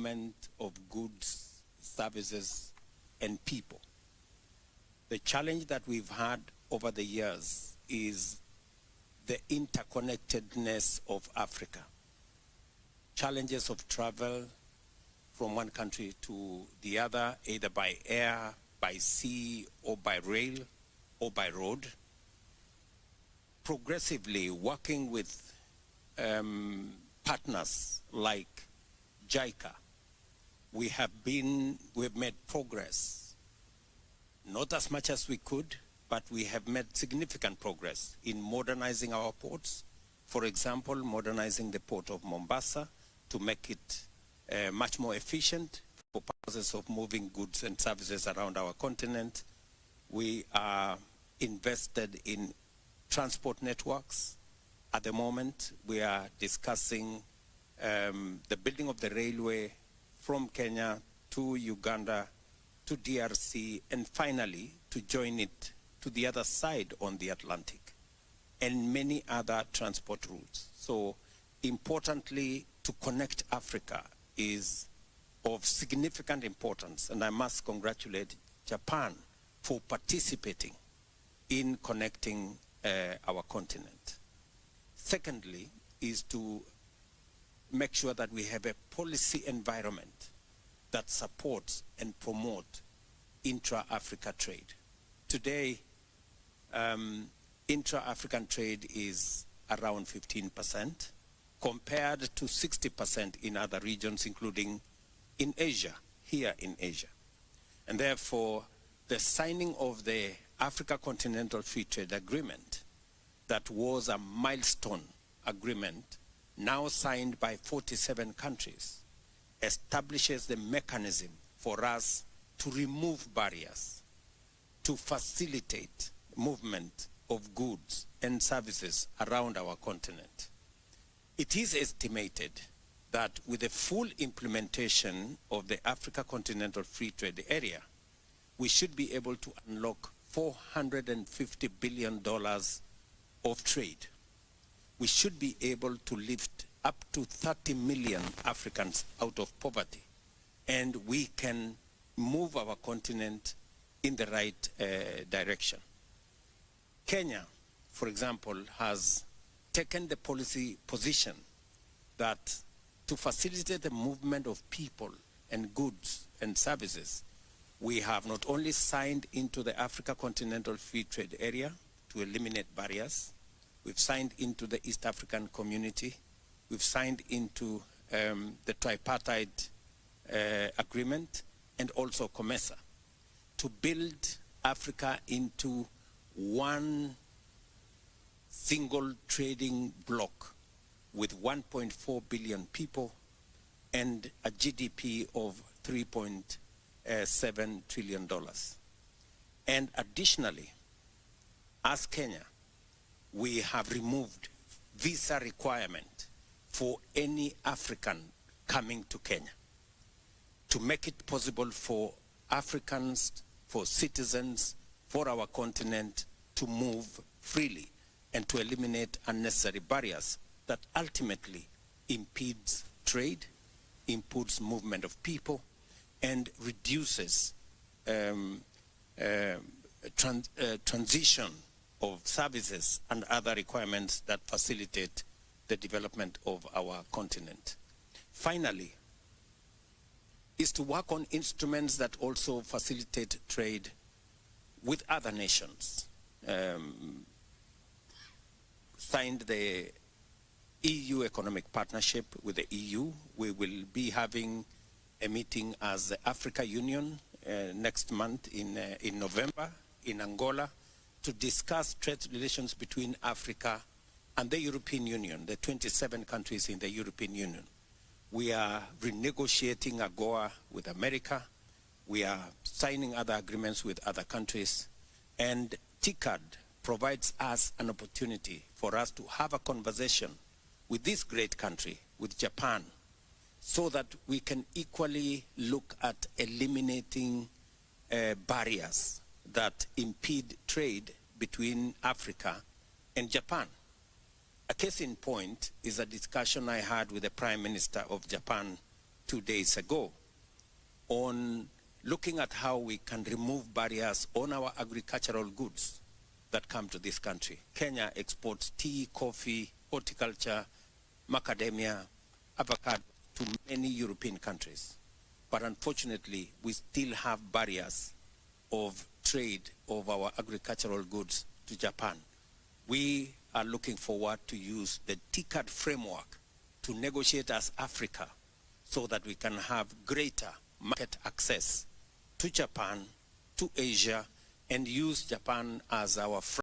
movement of goods, services, and people. The challenge that we've had over the years is the interconnectedness of Africa. Challenges of travel from one country to the other, either by air, by sea, or by rail, or by road. Progressively working with partners like JICA, we've made progress. Not as much as we could, but we have made significant progress in modernizing our ports. For example, modernizing the port of Mombasa to make it much more efficient for purposes of moving goods and services around our continent. We are invested in transport networks. At the moment, we are discussing the building of the railway from Kenya to Uganda to DRC, and finally to join it to the other side on the Atlantic, and many other transport routes. So importantly, to connect Africa is of significant importance, and I must congratulate Japan for participating in connecting our continent. Secondly, is to make sure that we have a policy environment that supports and promotes intra-Africa trade. Today, intra-African trade is around 15%, compared to 60% in other regions, including in Asia, here in Asia. And therefore, the signing of the Africa Continental Free Trade Agreement, that was a milestone agreement, now signed by 47 countries, establishes the mechanism for us to remove barriers, to facilitate movement of goods and services around our continent. It is estimated that with the full implementation of the Africa Continental Free Trade Area, we should be able to unlock $450 billion of trade. We should be able to lift up to 30 million Africans out of poverty, and we can move our continent in the right direction. Kenya, for example, has taken the policy position that to facilitate the movement of people and goods and services, we have not only signed into the Africa Continental Free Trade Area to eliminate barriers, we've signed into the East African Community, we've signed into the tripartite agreement, and also COMESA, to build Africa into one single trading bloc with 1.4 billion people and a GDP of $3.7 trillion. And additionally, as Kenya, we have removed visa requirement for any African coming to Kenya to make it possible for Africans, for citizens, for our continent to move freely and to eliminate unnecessary barriers that ultimately impedes trade, impedes movement of people, and reduces transition of services and other requirements that facilitate the development of our continent. Finally, is to work on instruments that also facilitate trade with other nations. Signed the EU Economic Partnership with the EU. We will be having a meeting as the Africa Union next month in November in Angola to discuss trade relations between Africa and the European Union, the 27 countries in the European Union. We are renegotiating AGOA with America. We are signing other agreements with other countries. And TICAD provides us an opportunity for us to have a conversation with this great country, with Japan, so that we can equally look at eliminating barriers that impede trade between Africa and Japan. A case in point is a discussion I had with the Prime Minister of Japan 2 days ago on looking at how we can remove barriers on our agricultural goods that come to this country. Kenya exports tea, coffee, horticulture, macadamia, avocado to many European countries. But unfortunately, we still have barriers of trade of our agricultural goods to Japan. We are looking forward to use the TCAD framework to negotiate as Africa so that we can have greater market access to Japan, to Asia, and use Japan as our friend.